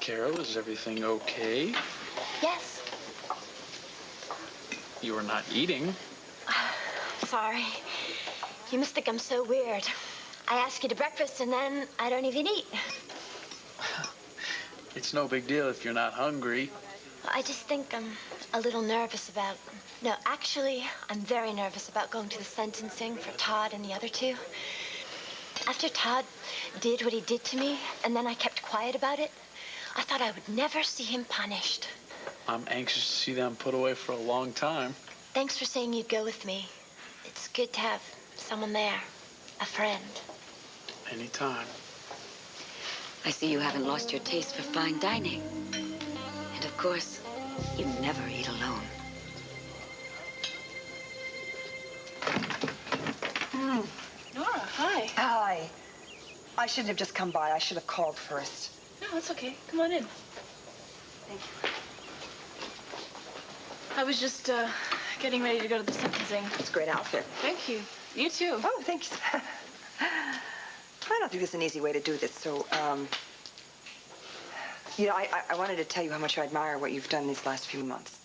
Carol, is everything okay? Yes. You are not eating. Sorry. You must think I'm so weird. I ask you to breakfast and then I don't even eat. It's no big deal if you're not hungry. I just think I'm a little nervous about... No, actually, I'm very nervous about going to the sentencing for Todd and the other two. After Todd did what he did to me, and then I kept quiet about it, I thought I would never see him punished. I'm anxious to see them put away for a long time. Thanks for saying you'd go with me. It's good to have someone there, a friend. Anytime. I see you haven't lost your taste for fine dining. And of course, you never eat alone. Nora, hi. Hi. I shouldn't have just come by. I should have called first. No, it's okay. Come on in. Thank you. I was just getting ready to go to the sentencing. It's a great outfit. Thank you. You too. Oh, thanks. I don't think there's an easy way to do this, so, you know, I wanted to tell you how much I admire what you've done these last few months.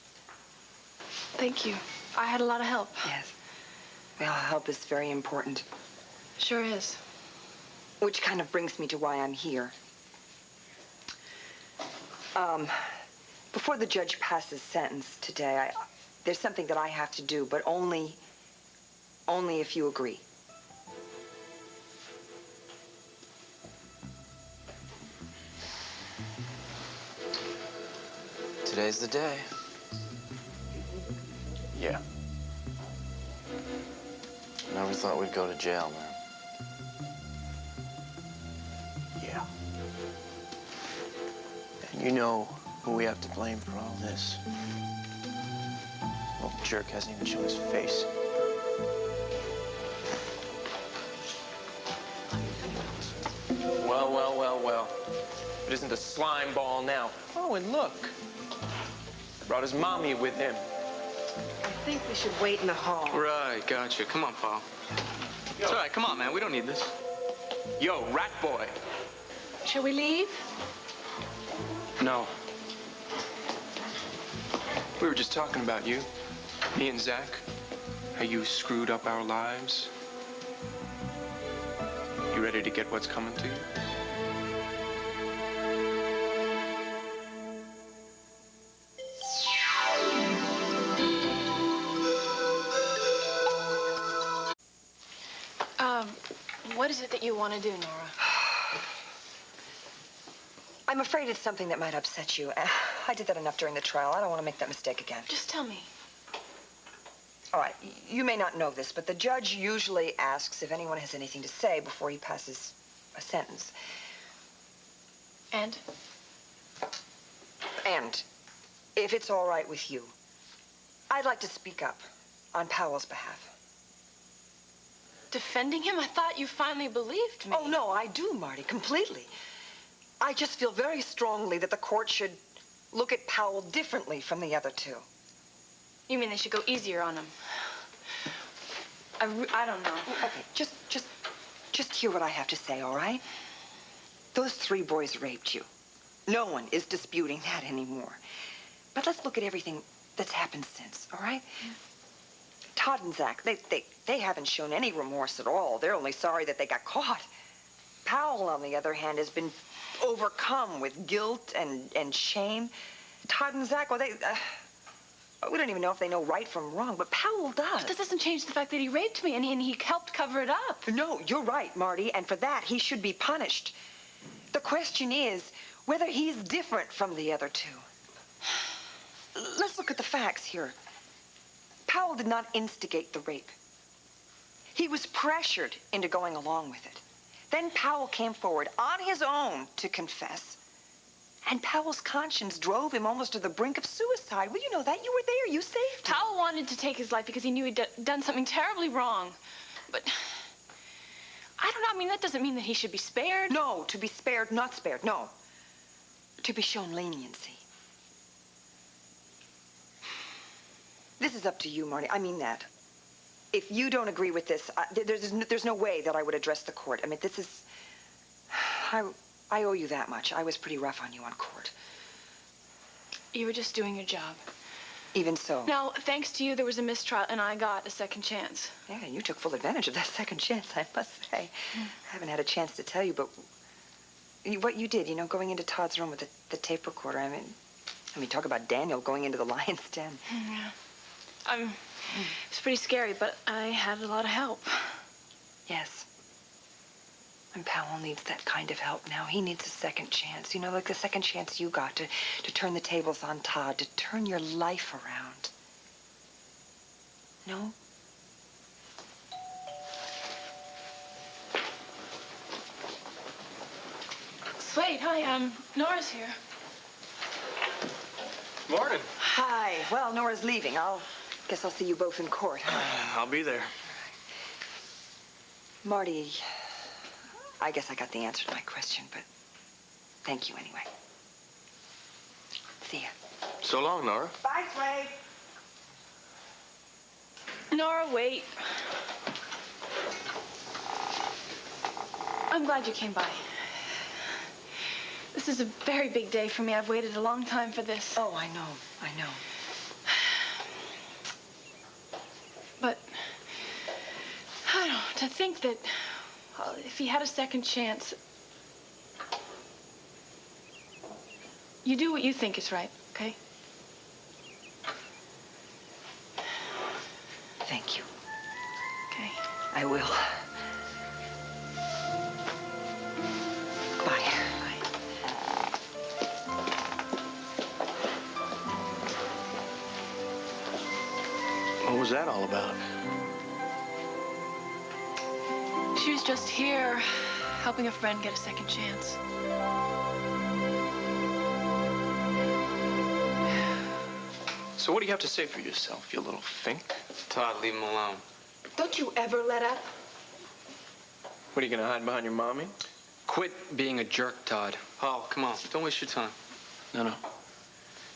Thank you. I had a lot of help. Yes. Well, help is very important. Sure is. Which kind of brings me to why I'm here. Before the judge passes sentence today, there's something that I have to do, but only if you agree. Today's the day. Yeah. Never thought we'd go to jail, man. Yeah. And you know who we have to blame for all this. Well, the jerk hasn't even shown his face. Well, well, well, well. It isn't a slime ball now. Oh, and look. Brought his mommy with him. I think we should wait in the hall. Right, gotcha. Come on, Paul. It's all right, come on, man. We don't need this. Yo, rat boy. Shall we leave? No. We were just talking about you, me and Zach. How you screwed up our lives. You ready to get what's coming to you? What is it that you want to do, Nora? I'm afraid it's something that might upset you. I did that enough during the trial. I don't want to make that mistake again. Just tell me. All right, you may not know this, but the judge usually asks if anyone has anything to say before he passes a sentence. And? And if it's all right with you, I'd like to speak up on Powell's behalf. Defending him? I thought you finally believed me. Oh, no, I do, Marty, completely. I just feel very strongly that the court should look at Powell differently from the other two. You mean they should go easier on him? I don't know. Okay, just hear what I have to say, all right? Those 3 boys raped you. No one is disputing that anymore. But let's look at everything that's happened since, all right? Todd and Zach, they haven't shown any remorse at all. They're only sorry that they got caught. Powell, on the other hand, has been overcome with guilt and shame. Todd and Zach, well, we don't even know if they know right from wrong, but Powell does. But that doesn't change the fact that he raped me and he helped cover it up. No, you're right, Marty, and for that, he should be punished. The question is whether he's different from the other two. Let's look at the facts here. Powell did not instigate the rape. He was pressured into going along with it. Then Powell came forward on his own to confess. And Powell's conscience drove him almost to the brink of suicide. Well, you know that. You were there. You saved him. Powell wanted to take his life because he knew he'd done something terribly wrong. But I don't know. I mean, that doesn't mean that he should be spared. No, to be spared, not spared. No. To be shown leniency. This is up to you, Marty. I mean that. If you don't agree with this, there's no way that I would address the court. I mean, this is... I owe you that much. I was pretty rough on you on court. You were just doing your job. Even so. Now, thanks to you, there was a mistrial, and I got a second chance. Yeah, you took full advantage of that second chance, I must say. I haven't had a chance to tell you, but what you did, you know, going into Todd's room with the tape recorder, I mean, talk about Daniel going into the lion's den. Yeah. It's pretty scary, but I had a lot of help. Yes. And Powell needs that kind of help now. He needs a second chance. You know, like the second chance you got to turn the tables on Todd, to turn your life around. No? Slade, hi, Nora's here. Morning. Hi. Well, Nora's leaving. Guess I'll see you both in court. I'll be there. Marty, I guess I got the answer to my question, but thank you anyway. See ya. So long, Nora. Bye, Slade. Nora, wait. I'm glad you came by. This is a very big day for me. I've waited a long time for this. Oh, I know. I know. But I don't know, to think that if he had a second chance, you do what you think is right, okay? Thank you. Okay. I will. Bye. What was that all about? She was just here helping a friend get a second chance. So what do you have to say for yourself, you little fink? Todd, leave him alone. Don't you ever let up? What, are you gonna hide behind your mommy? Quit being a jerk, Todd. Oh, come on. Don't waste your time. No.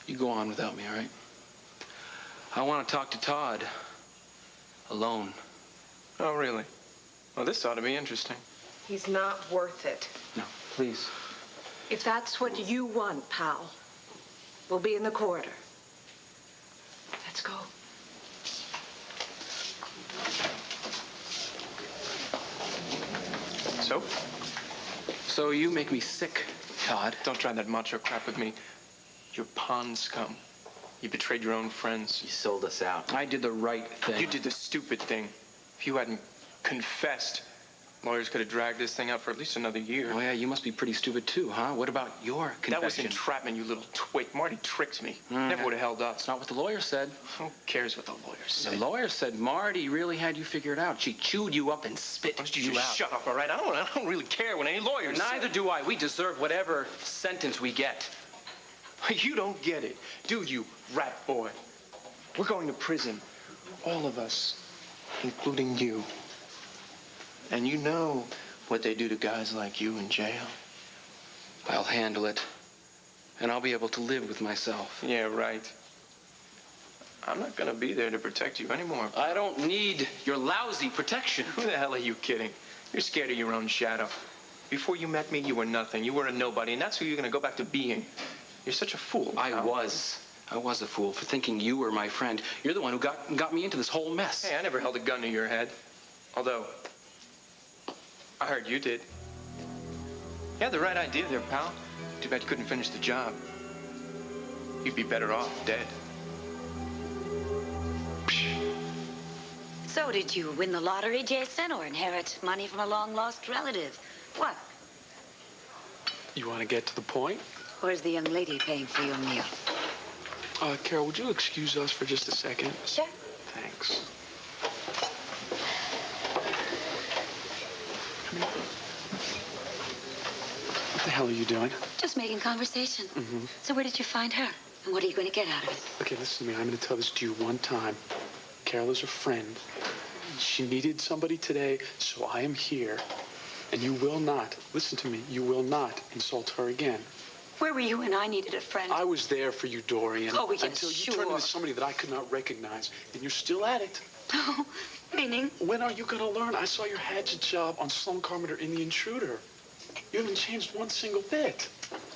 You go on without me, all right? I want to talk to Todd. Alone. Oh, really? Well, this ought to be interesting. He's not worth it. No, please. If that's what you want, pal, we'll be in the corridor. Let's go. So? So you make me sick, Todd. Don't try that macho crap with me. You're pond scum. You betrayed your own friends. You sold us out. I did the right thing. You did the stupid thing. If you hadn't confessed, lawyers could have dragged this thing out for at least another year. Oh, yeah, you must be pretty stupid, too, huh? What about your confession? That was entrapment, you little twit. Marty tricked me. Never would have held up. That's not what the lawyer said. Who cares what the lawyer said? The lawyer said Marty really had you figured out. She chewed you up and spit Why don't you you just out. shut up, all right? I don't really care what any lawyer says. Neither do I. We deserve whatever sentence we get. You don't get it, do you, rat boy? We're going to prison. All of us, including you. And you know what they do to guys like you in jail. I'll handle it. And I'll be able to live with myself. Yeah, right. I'm not gonna be there to protect you anymore. I don't need your lousy protection. Who the hell are you kidding? You're scared of your own shadow. Before you met me, you were nothing. You were a nobody, and that's who you're gonna go back to being. You're such a fool. I was a fool for thinking you were my friend. You're the one who got me into this whole mess. Hey, I never held a gun to your head. Although, I heard you did. You had the right idea there, pal. Too bad you couldn't finish the job. You'd be better off dead. So did you win the lottery, Jason, or inherit money from a long-lost relative? What? You want to get to the point? Or is the young lady paying for your meal? Carol, would you excuse us for just a second? Sure. Thanks. Come here. What the hell are you doing? Just making conversation. Mm-hmm. So where did you find her? And what are you going to get out of it? Okay, listen to me. I'm going to tell this to you one time. Carol is her friend. She needed somebody today, so I am here. And you will not, listen to me, you will not insult her again. Where were you when I needed a friend? I was there for you, Dorian. Oh, yes, until you sure. turned into somebody that I could not recognize. And you're still at it. Oh, meaning? When are you going to learn? I saw your hatchet job on Sloan Carpenter in The Intruder. You haven't changed one single bit.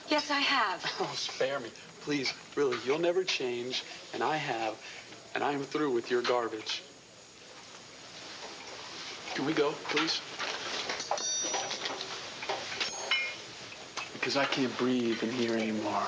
Yes, I have. Oh, spare me. Please, really, you'll never change, and I have, and I'm through with your garbage. Can we go, please? Because I can't breathe in here anymore.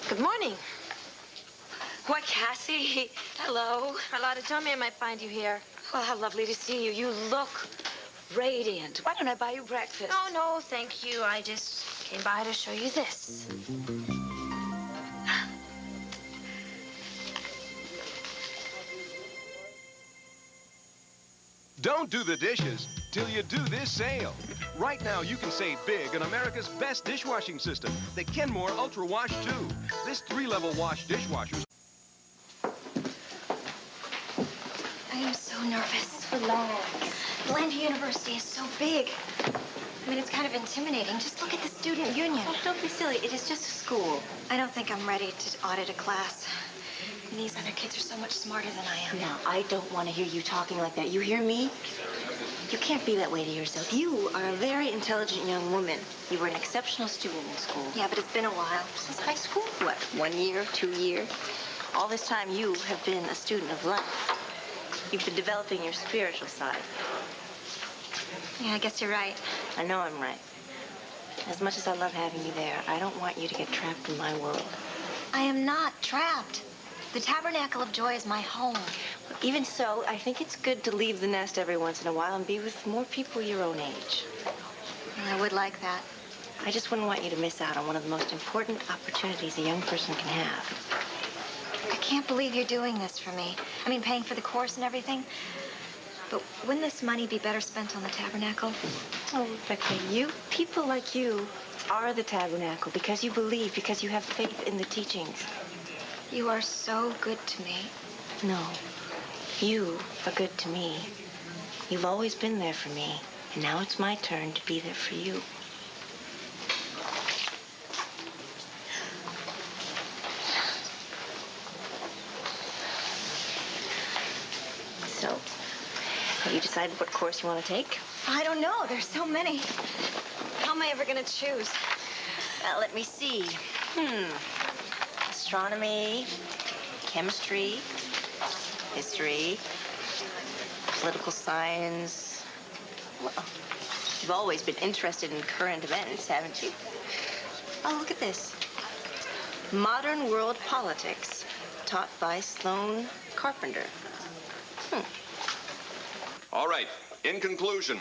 Good morning. Why, Cassie, hello. Carlotta told me I might find you here. Well, how lovely to see you. You look radiant. Why don't I buy you breakfast? Oh, no, thank you. I just came by to show you this. Don't do the dishes till you do this sale. Right now, you can save big on America's best dishwashing system, the Kenmore Ultra Wash 2. This 3-level wash dishwasher. I am so nervous. Relax. Atlanta University is so big. I mean, it's kind of intimidating. Just look at the student union. Oh, don't be silly. It is just a school. I don't think I'm ready to audit a class. These other kids are so much smarter than I am. Now, I don't want to hear you talking like that. You hear me? You can't be that way to yourself. You are a very intelligent young woman. You were an exceptional student in school. Yeah, but it's been a while. Since high school? What, 1 year, 2 years? All this time, you have been a student of life. You've been developing your spiritual side. Yeah, I guess you're right. I know I'm right. As much as I love having you there, I don't want you to get trapped in my world. I am not trapped. The Tabernacle of Joy is my home. Even so, I think it's good to leave the nest every once in a while and be with more people your own age. Well, I would like that. I just wouldn't want you to miss out on one of the most important opportunities a young person can have. I can't believe you're doing this for me. I mean, paying for the course and everything. But wouldn't this money be better spent on the Tabernacle? Oh, Rebecca, people like you are the Tabernacle because you believe, because you have faith in the teachings. You are so good to me. No, you are good to me. You've always been there for me, and now it's my turn to be there for you. So, have you decided what course you want to take? I don't know. There's so many. How am I ever going to choose? Well, let me see. Astronomy, chemistry, history, political science. Well, you've always been interested in current events, haven't you? Oh, look at this. Modern World Politics, taught by Sloane Carpenter. All right, in conclusion,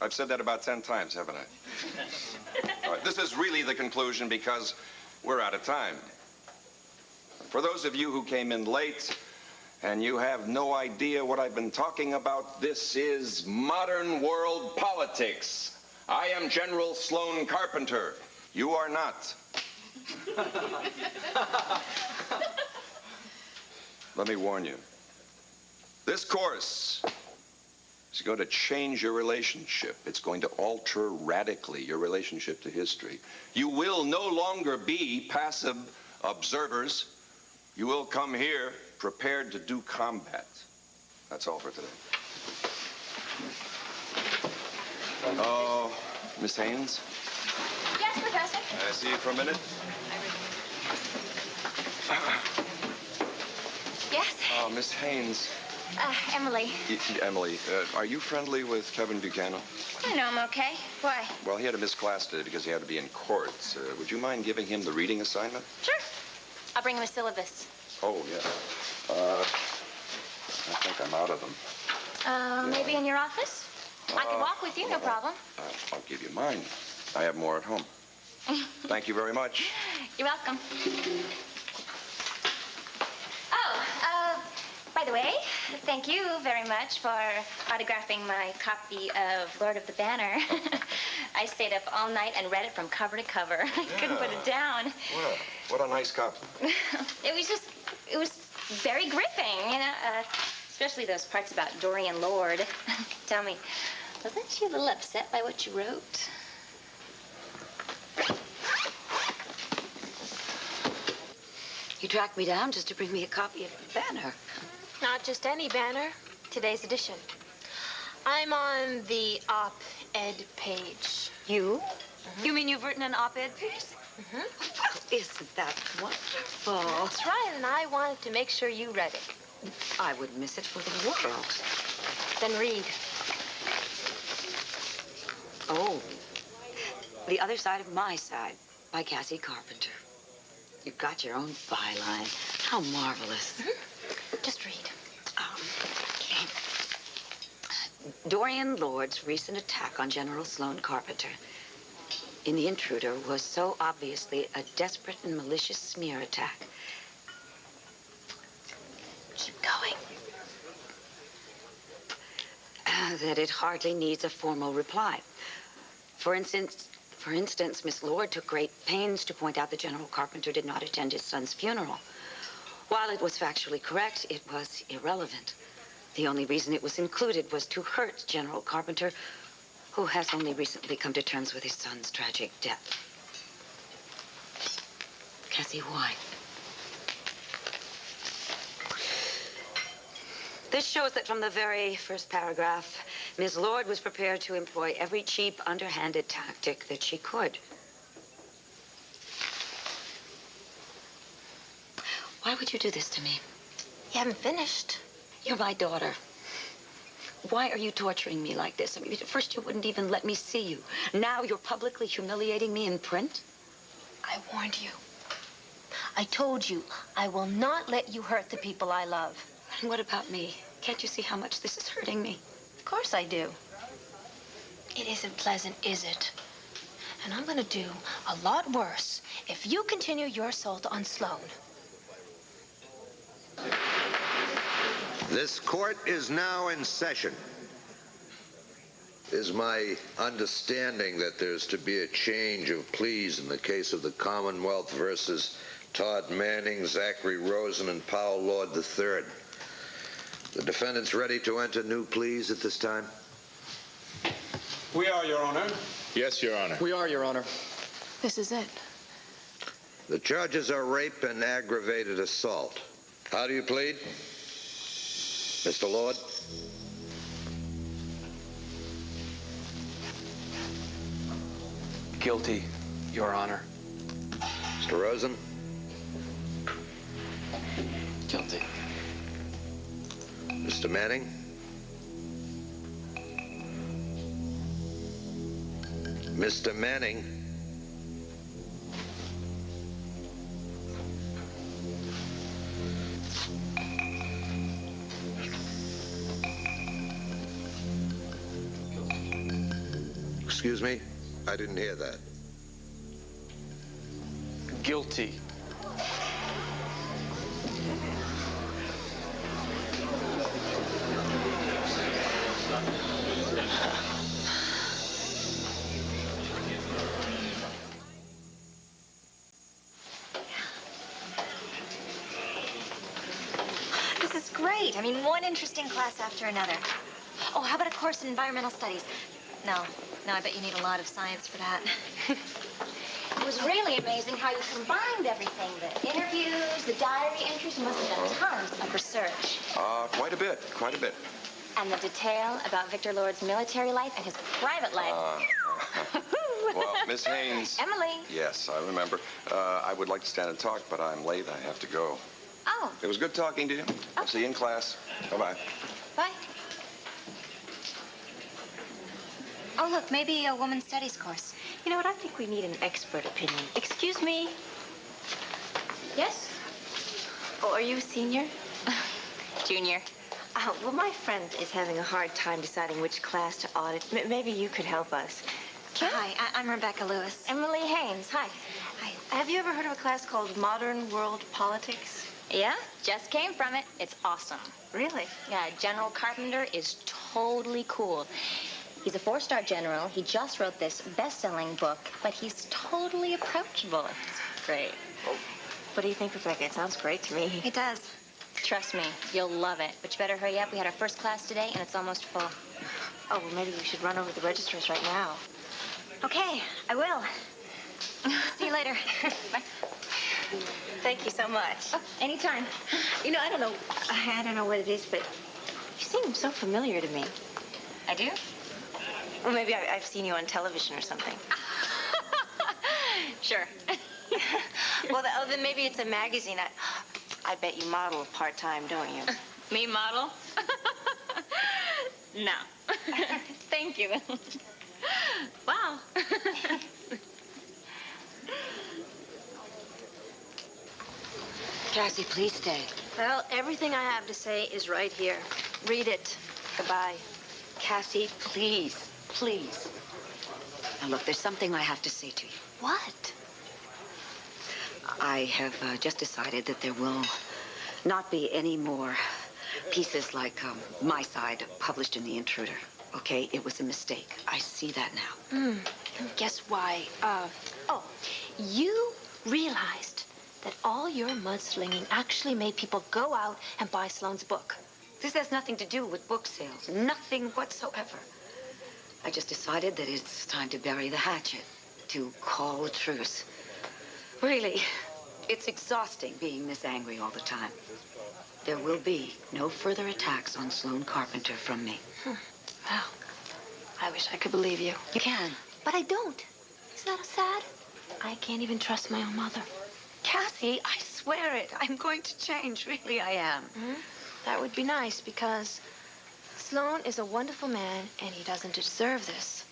I've said that about 10 times, haven't I? All right, this is really the conclusion because we're out of time. For those of you who came in late and you have no idea what I've been talking about, this is Modern World Politics. I am General Sloane Carpenter. You are not. Let me warn you. This course is going to change your relationship. It's going to alter radically your relationship to history. You will no longer be passive observers. You will come here prepared to do combat. That's all for today. Oh, Miss Haynes? Yes, Professor. May I see you for a minute? Yes? Oh, Miss Haynes. Emily. Emily, are you friendly with Kevin Buchanan? I know I'm okay. Why? Well, he had to miss class today because he had to be in court. Would you mind giving him the reading assignment? Sure. I'll bring him a syllabus. Oh, yeah. I think I'm out of them. Maybe in your office? I can walk with you, no problem. I'll give you mine. I have more at home. Thank you very much. You're welcome. Oh, by the way, thank you very much for autographing my copy of Lord of the Banner. I stayed up all night and read it from cover to cover. I couldn't put it down. Well, what a nice copy. It was very gripping, you know. Especially those parts about Dorian Lord. Tell me, wasn't she a little upset by what you wrote? You tracked me down just to bring me a copy of the banner. Not just any banner. Today's edition. I'm on the op-ed page. You? You mean you've written an op-ed piece? Well, isn't that wonderful? That's right, and I wanted to make sure you read it. I would miss it for the world. Then read. Oh. The Other Side of My Side by Cassie Carpenter. You've got your own byline. How marvelous. Just read. Okay. Dorian Lord's recent attack on General Sloane Carpenter in The Intruder was so obviously a desperate and malicious smear attack. Keep going. That it hardly needs a formal reply. For instance, Miss Lord took great pains to point out that General Carpenter did not attend his son's funeral. While it was factually correct, it was irrelevant. The only reason it was included was to hurt General Carpenter, who has only recently come to terms with his son's tragic death. Cassie, why? This shows that from the very first paragraph, Ms. Lord was prepared to employ every cheap, underhanded tactic that she could. Why would you do this to me? You haven't finished. You're my daughter. Why are you torturing me like this? I mean, at first you wouldn't even let me see you. Now you're publicly humiliating me in print? I warned you. I told you I will not let you hurt the people I love. And what about me? Can't you see how much this is hurting me? Of course I do. It isn't pleasant, is it? And I'm gonna do a lot worse if you continue your assault on Sloane. This court is now in session. It is my understanding that there's to be a change of pleas in the case of the Commonwealth versus Todd Manning, Zachary Rosen, and Powell Lord III. The defendant's ready to enter new pleas at this time? We are, Your Honor. Yes, Your Honor. We are, Your Honor. This is it. The charges are rape and aggravated assault. How do you plead? Mr. Lord? Guilty, Your Honor. Mr. Rosen? Guilty. Mr. Manning? Mr. Manning? Excuse me? I didn't hear that. Guilty. This is great. I mean, one interesting class after another. Oh, how about a course in environmental studies? No, I bet you need a lot of science for that. It was really amazing how you combined everything. The interviews, the diary entries. You must have done tons of research. Quite a bit, quite a bit. And the detail about Victor Lord's military life and his private life. Well, Miss Haynes. Emily. Yes, I remember. I would like to stand and talk, but I'm late. I have to go. Oh. It was good talking to you. I'll see you in class. Bye-bye. Bye. Oh, look, maybe a women's studies course. You know what? I think we need an expert opinion. Excuse me. Yes? Oh, are you a senior? Junior. Well, my friend is having a hard time deciding which class to audit. Maybe you could help us. Hi, I'm Rebecca Lewis. Emily Haynes. Hi. Hi. Have you ever heard of a class called Modern World Politics? Yeah, just came from it. It's awesome. Really? Yeah, General Carpenter is totally cool. He's a 4-star general. He just wrote this best-selling book, but he's totally approachable. It's great. What do you think, Rebecca? It sounds great to me. It does. Trust me, you'll love it. But you better hurry up. We had our first class today, and it's almost full. Oh, well, maybe you should run over to the registrars right now. Okay, I will. See you later. Bye. Thank you so much. Oh, anytime. You know, I don't know what it is, but you seem so familiar to me. I do? Well, maybe I've seen you on television or something. Sure. Well, then maybe it's a magazine. I bet you model part-time, don't you? Me model? No. Thank you. Wow. Cassie, please stay. Well, everything I have to say is right here. Read it. Goodbye. Cassie, please, please. Now, look, there's something I have to say to you. What? I have just decided that there will not be any more pieces like my side published in The Intruder. Okay? It was a mistake. I see that now. Guess why? You realized that all your mudslinging actually made people go out and buy Sloane's book. This has nothing to do with book sales. Nothing whatsoever. I just decided that it's time to bury the hatchet, to call a truce. Really, it's exhausting being this angry all the time. There will be no further attacks on Sloane Carpenter from me. Well, I wish I could believe you. You can. But I don't. Isn't that sad? I can't even trust my own mother. Cassie, I swear it. I'm going to change. Really, I am. That would be nice, because Sloane is a wonderful man, and he doesn't deserve this.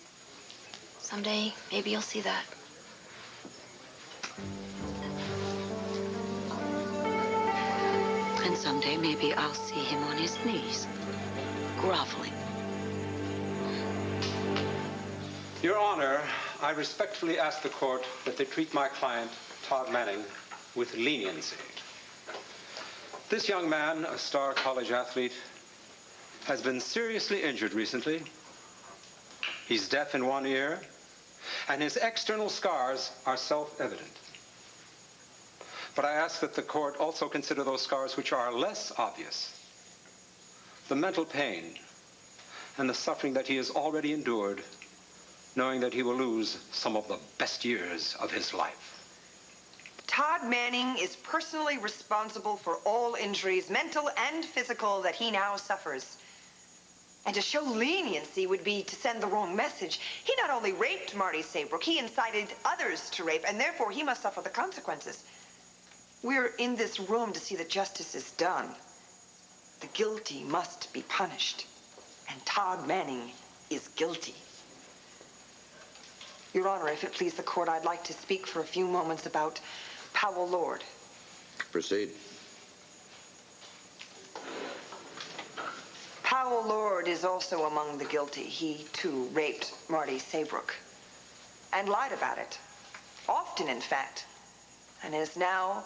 Someday, maybe you'll see that. And someday, maybe I'll see him on his knees, groveling. Your Honor, I respectfully ask the court that they treat my client, Todd Manning, with leniency. This young man, a star college athlete, has been seriously injured recently. He's deaf in one ear, and his external scars are self-evident. But I ask that the court also consider those scars which are less obvious. The mental pain and the suffering that he has already endured, knowing that he will lose some of the best years of his life. Todd Manning is personally responsible for all injuries, mental and physical, that he now suffers. And to show leniency would be to send the wrong message. He not only raped Marty Saybrook, he incited others to rape, and therefore he must suffer the consequences. We're in this room to see that justice is done. The guilty must be punished. And Todd Manning is guilty. Your Honor, if it please the court, I'd like to speak for a few moments about Powell Lord. Proceed. Powell Lord is also among the guilty. He, too, raped Marty Saybrook. And lied about it. Often, in fact. And has now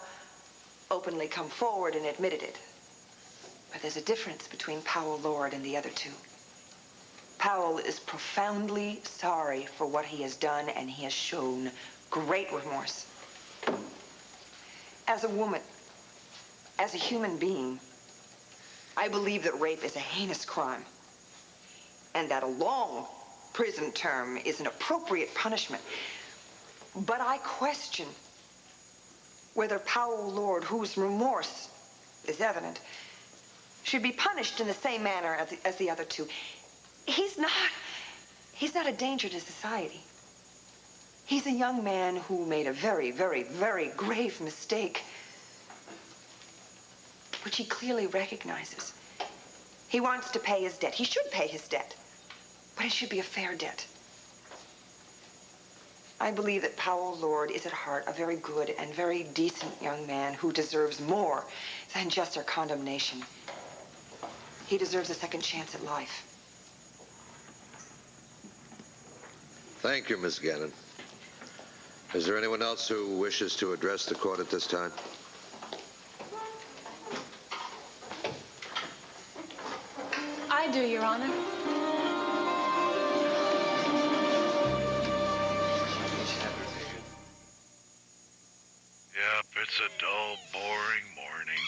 openly come forward and admitted it. But there's a difference between Powell Lord and the other two. Powell is profoundly sorry for what he has done, and he has shown great remorse. As a woman, as a human being, I believe that rape is a heinous crime, and that a long prison term is an appropriate punishment. But I question whether Powell Lord, whose remorse is evident, should be punished in the same manner as the other two. He's not a danger to society. He's a young man who made a very, very, very grave mistake, which he clearly recognizes. He wants to pay his debt. He should pay his debt, but it should be a fair debt. I believe that Powell Lord is at heart a very good and very decent young man who deserves more than just our condemnation. He deserves a second chance at life. Thank you, Miss Gannon. Is there anyone else who wishes to address the court at this time? I do, Your Honor. Yep, it's a dull, boring morning.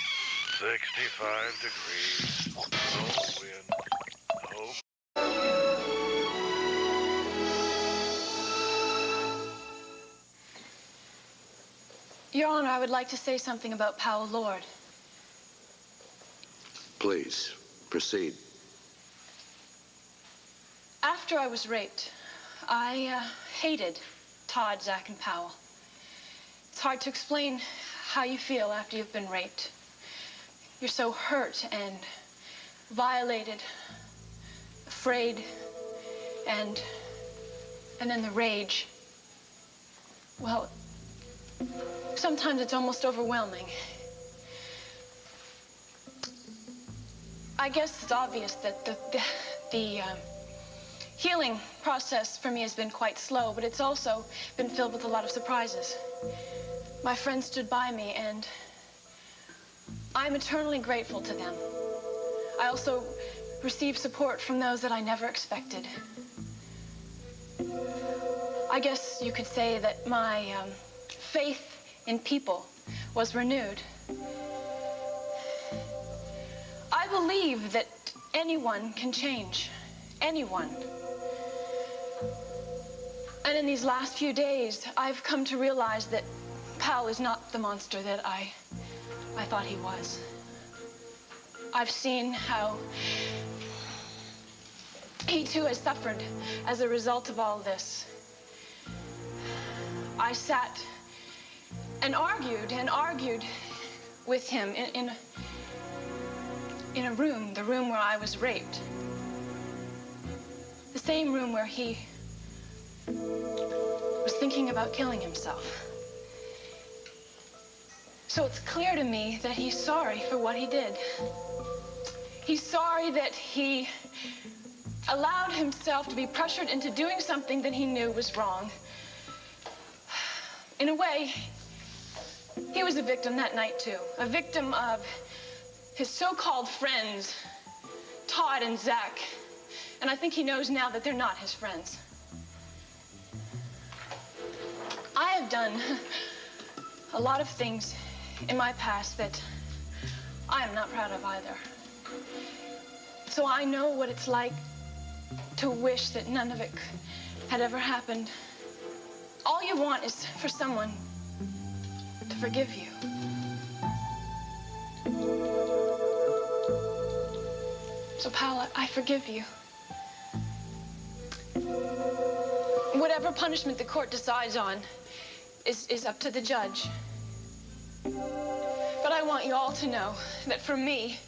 6 55 degrees. No wind. No. Your Honor, I would like to say something about Powell Lord. Please, proceed. After I was raped, I hated Todd, Zach, and Powell. It's hard to explain how you feel after you've been raped. You're so hurt and violated, afraid, and then the rage. Well, sometimes it's almost overwhelming. I guess it's obvious that the healing process for me has been quite slow, but it's also been filled with a lot of surprises. My friends stood by me, and I'm eternally grateful to them. I also received support from those that I never expected. I guess you could say that my faith in people was renewed. I believe that anyone can change. Anyone. And in these last few days, I've come to realize that Powell is not the monster that I thought he was. I've seen how he too has suffered as a result of all this. I sat and argued with him in a room, the room where I was raped. The same room where he was thinking about killing himself. So it's clear to me that he's sorry for what he did. He's sorry that he allowed himself to be pressured into doing something that he knew was wrong. In a way, he was a victim that night, too. A victim of his so-called friends, Todd and Zach. And I think he knows now that they're not his friends. I have done a lot of things in my past that I am not proud of either. So I know what it's like to wish that none of it had ever happened. All you want is for someone to forgive you. So, Powell, I forgive you. Whatever punishment the court decides on is up to the judge. But I want you all to know that for me,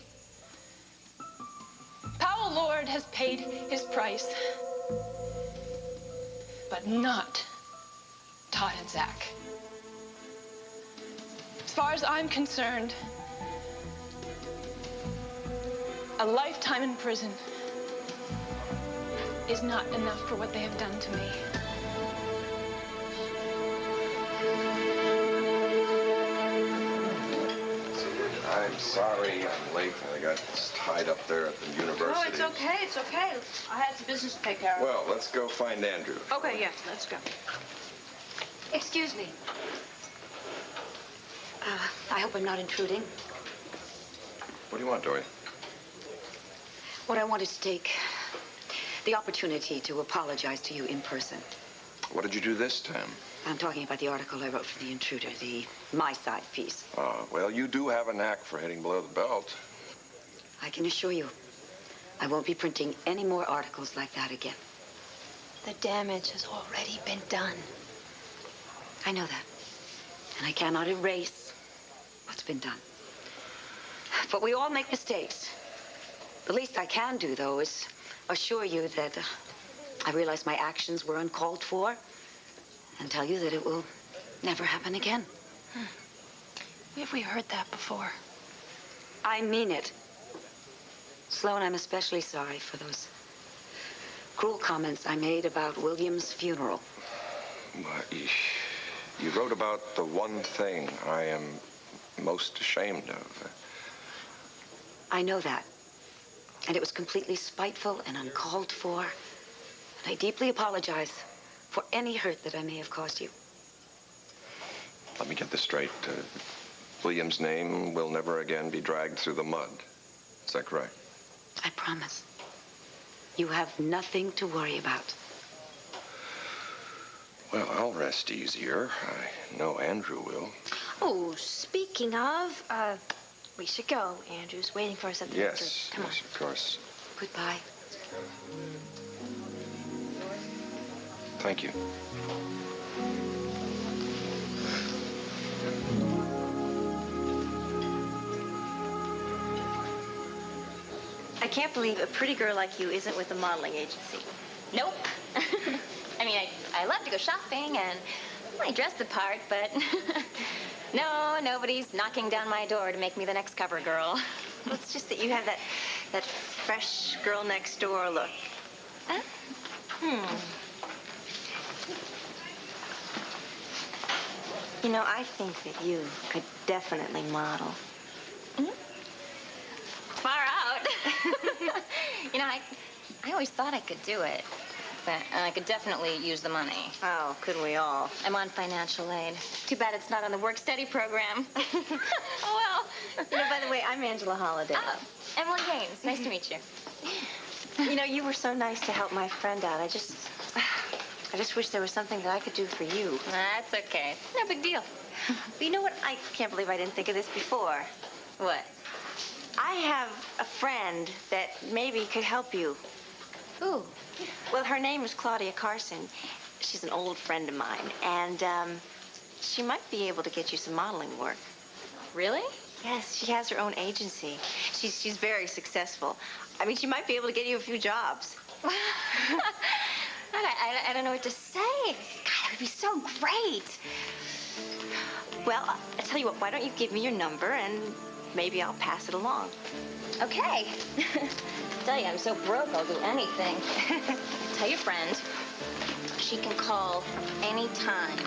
Powell Lord has paid his price, but not Todd and Zach. As far as I'm concerned, a lifetime in prison is not enough for what they have done to me. I'm sorry I'm late. I got tied up there at the university. No, it's okay. It's okay. I had some business to take care of. Well, let's go find Andrew. Okay, yeah, let's go. Excuse me. I hope I'm not intruding. What do you want, Dory? What I wanted to take the opportunity to apologize to you in person. What did you do this time? I'm talking about the article I wrote for The Intruder, the My Side piece. Well, you do have a knack for hitting below the belt. I can assure you, I won't be printing any more articles like that again. The damage has already been done. I know that. And I cannot erase what's been done. But we all make mistakes. The least I can do, though, is assure you that I realize my actions were uncalled for and tell you that it will never happen again. Have we heard that before? I mean it. Sloan, I'm especially sorry for those cruel comments I made about William's funeral. You wrote about the one thing I am most ashamed of. I know that. And it was completely spiteful and uncalled for. And I deeply apologize for any hurt that I may have caused you. Let me get this straight. William's name will never again be dragged through the mud. Is that correct? I promise. You have nothing to worry about. Well, I'll rest easier. I know Andrew will. Oh, speaking of, we should go. Andrew's waiting for us at the victory. Yes, Come on. yes, of course. Goodbye. Thank you. I can't believe a pretty girl like you isn't with a modeling agency. Nope. I mean, I love to go shopping and I dress the part, but no, nobody's knocking down my door to make me the next cover girl. Well, it's just that you have that fresh girl next door look. Huh? You know, I think that you could definitely model. Far out. You know, I always thought I could do it, but I could definitely use the money. Oh, couldn't we all? I'm on financial aid. Too bad it's not on the work-study program. Oh, well. You know, by the way, I'm Angela Holliday. Emily Haynes. Nice to meet you. You know, you were so nice to help my friend out. I just wish there was something that I could do for you. That's okay. No big deal. But you know what? I can't believe I didn't think of this before. What? I have a friend that maybe could help you. Who? Well, her name is Claudia Carson. She's an old friend of mine, and she might be able to get you some modeling work. Really? Yes, she has her own agency. She's very successful. I mean, she might be able to get you a few jobs. I don't know what to say. God, that would be so great. Well, I tell you what, why don't you give me your number and maybe I'll pass it along. Okay. Tell you, I'm so broke, I'll do anything. Tell your friend she can call any time,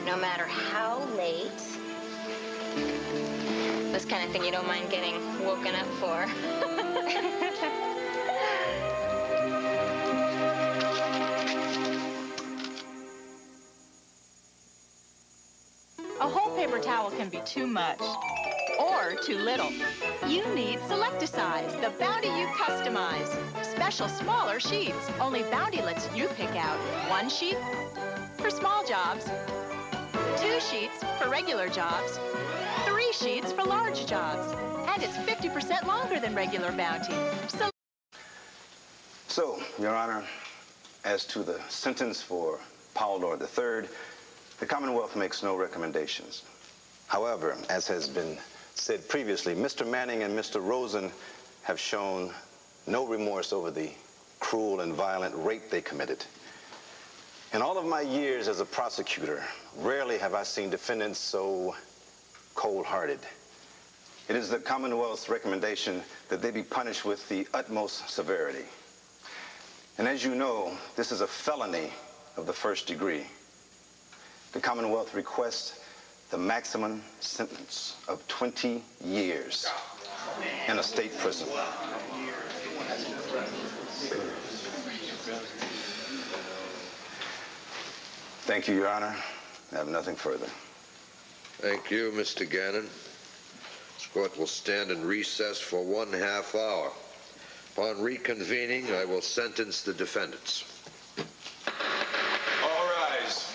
no matter how late. This kind of thing you don't mind getting woken up for. A whole paper towel can be too much or too little. You need Selecticize, the Bounty you customize. Special smaller sheets. Only Bounty lets you pick out 1 sheet for small jobs, 2 sheets for regular jobs, 3 sheets for large jobs. And it's 50% longer than regular Bounty. So, Your Honor, as to the sentence for Powell Lord III, the Commonwealth makes no recommendations. However, as has been said previously, Mr. Manning and Mr. Rosen have shown no remorse over the cruel and violent rape they committed. In all of my years as a prosecutor, rarely have I seen defendants so cold-hearted. It is the Commonwealth's recommendation that they be punished with the utmost severity. And as you know, this is a felony of the 1st degree. The Commonwealth requests the maximum sentence of 20 years in a state prison. Thank you, Your Honor. I have nothing further. Thank you, Mr. Gannon. This court will stand in recess for 1/2 hour. Upon reconvening, I will sentence the defendants. All rise.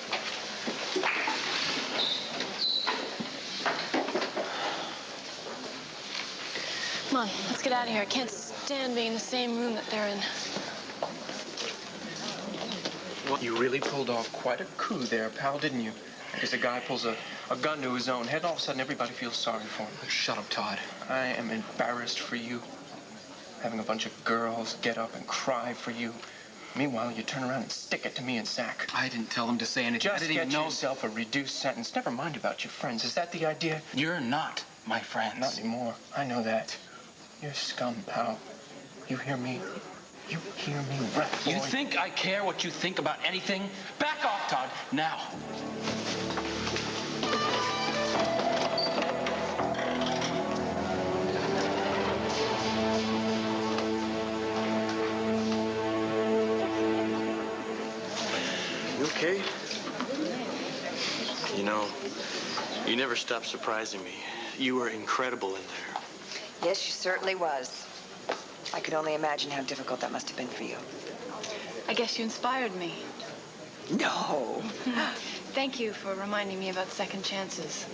Come on, let's get out of here. I can't stand being in the same room that they're in. Well, you really pulled off quite a coup there, pal, didn't you? Because a guy pulls a gun to his own head, and all of a sudden everybody feels sorry for him. Shut up, Todd. I am embarrassed for you. Having a bunch of girls get up and cry for you. Meanwhile, you turn around and stick it to me and Zach. I didn't tell them to say anything. Just I didn't get even know. yourself a reduced sentence. Never mind about your friends. Is that the idea? You're not my friends. Not anymore. I know that. You're scum, pal. You hear me? You hear me, rat boy? You think I care what you think about anything? Back off, Todd, now. You okay? You know, you never stop surprising me. You were incredible in there. Yes, she certainly was. I could only imagine how difficult that must have been for you. I guess you inspired me. No. Thank you for reminding me about second chances.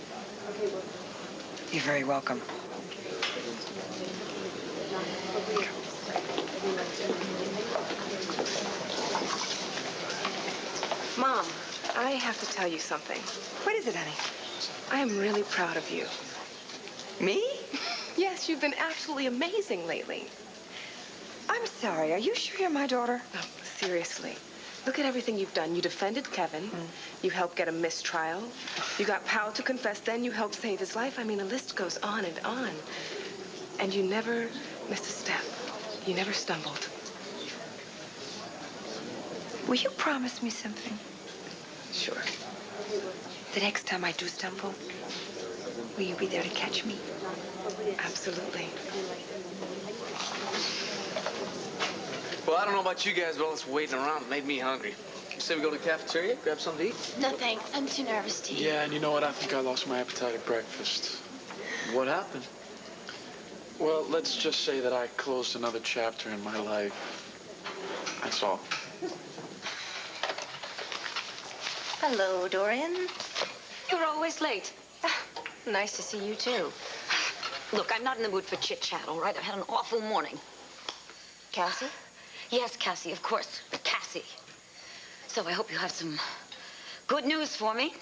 You're very welcome. Mom, I have to tell you something. What is it, honey? I am really proud of you. Me? Yes, you've been absolutely amazing lately. I'm sorry. Are you sure you're my daughter? No, seriously. Look at everything you've done. You defended Kevin. You helped get a mistrial. You got Powell to confess. Then you helped save his life. I mean, the list goes on and on. And you never missed a step. You never stumbled. Will you promise me something? Sure. The next time I do stumble, will you be there to catch me? Absolutely. Well, I don't know about you guys, but all this waiting around made me hungry. Say we go to the cafeteria, grab something to eat? No, thanks. I'm too nervous to eat. Yeah, and you know what? I think I lost my appetite at breakfast. What happened? Well, let's just say that I closed another chapter in my life. That's all. Hello, Dorian. You're always late. Nice to see you, too. Look, I'm not in the mood for chit-chat, all right? I've had an awful morning. Cassie? Yes, Cassie, of course. Cassie. So I hope you have some good news for me.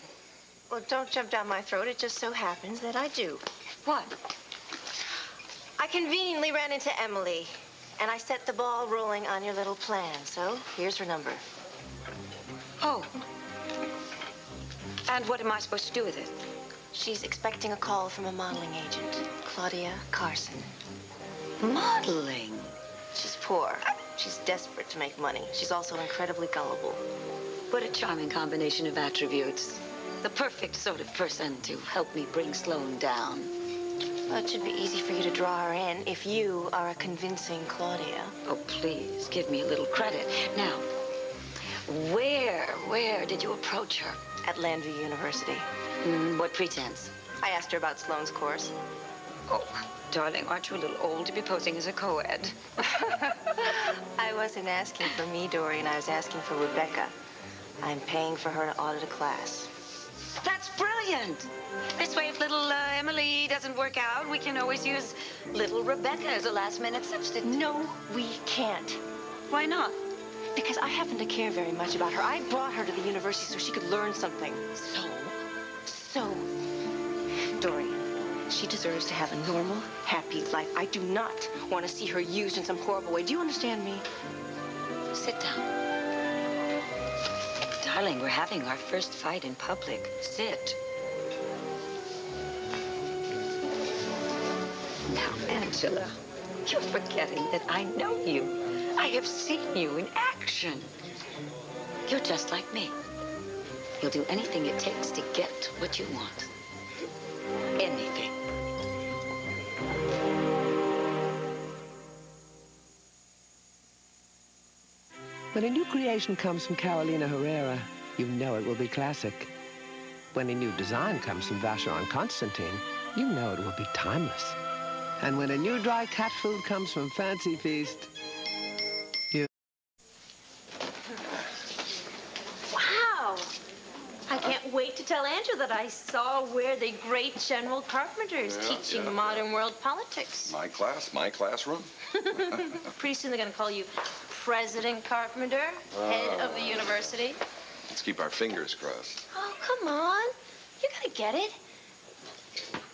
Well, don't jump down my throat. It just so happens that I do. What? I conveniently ran into Emily, and I set the ball rolling on your little plan. So here's her number. Oh. And what am I supposed to do with it? She's expecting a call from a modeling agent, Claudia Carson. Modeling? She's poor. She's desperate to make money. She's also incredibly gullible. What a charming combination of attributes. The perfect sort of person to help me bring Sloan down. Well, it should be easy for you to draw her in if you are a convincing Claudia. Oh, please, give me a little credit. Now, where did you approach her? At Landry University. What pretense? I asked her about Sloan's course. Oh, darling, aren't you a little old to be posing as a co-ed? I wasn't asking for me, Dorian. I was asking for Rebecca. I'm paying for her to audit a class. That's brilliant. This way, if little Emily doesn't work out, we can always use little Rebecca as a last-minute substitute. No, we can't. Why not? Because I happen to care very much about her. I brought her to the university so she could learn something. So, Dorian, she deserves to have a normal, happy life. I do not want to see her used in some horrible way. Do you understand me? Sit down. Darling, we're having our first fight in public. Sit. Now, Angela, you're forgetting that I know you. I have seen you in action. You're just like me. You'll do anything it takes to get what you want. Anything. When a new creation comes from Carolina Herrera, you know it will be classic. When a new design comes from Vacheron Constantin, you know it will be timeless. And when a new dry cat food comes from Fancy Feast, you... Wow! I can't wait to tell Andrew that I saw where the great General Carpenter is teaching modern world politics. My classroom. Pretty soon they're going to call you President Carpenter, head of the university. Let's keep our fingers crossed. Oh, come on. You gotta get it.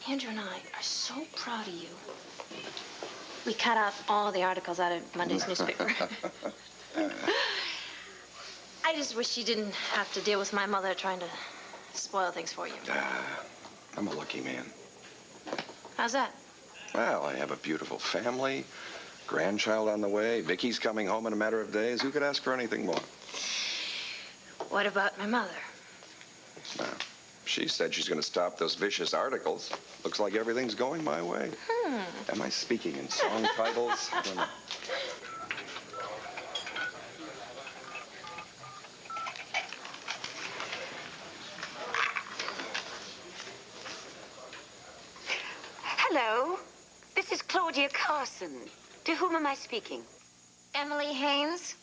Andrew and I are so proud of you. We cut out all the articles out of Monday's newspaper. I just wish you didn't have to deal with my mother trying to spoil things for you. I'm a lucky man. How's that? Well, I have a beautiful family, grandchild on the way. Vicky's coming home in a matter of days. Who could ask for anything more? What about my mother? She said she's going to stop those vicious articles. Looks like everything's going my way. Am I speaking in song titles? I don't know. Claudia Carson. To whom am I speaking? Emily Haynes?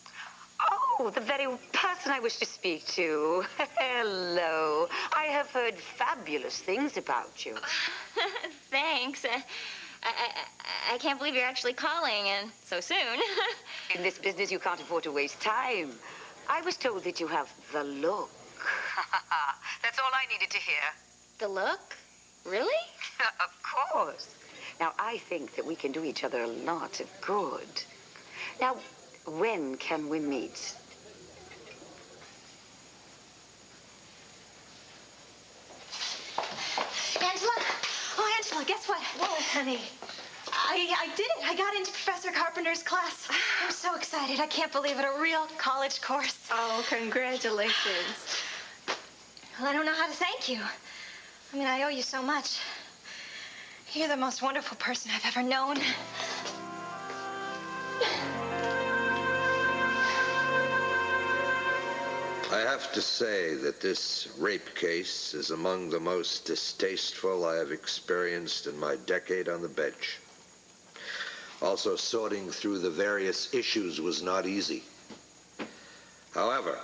Oh, the very person I wish to speak to. Hello. I have heard fabulous things about you. Thanks. I can't believe you're actually calling, and so soon. In this business, you can't afford to waste time. I was told that you have the look. That's all I needed to hear. The look? Really? Of course. Now, I think that we can do each other a lot of good. Now, when can we meet? Angela? Oh, Angela, guess what? What, honey? I did it. I got into Professor Carpenter's class. I'm so excited. I can't believe it. A real college course. Oh, congratulations. Well, I don't know how to thank you. I mean, I owe you so much. You're the most wonderful person I've ever known. I have to say that this rape case is among the most distasteful I have experienced in my decade on the bench. Also, sorting through the various issues was not easy. However,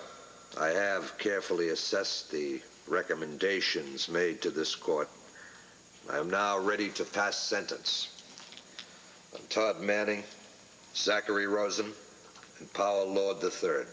I have carefully assessed the recommendations made to this court. I am now ready to pass sentence on Todd Manning, Zachary Rosen, and Powell Lord III.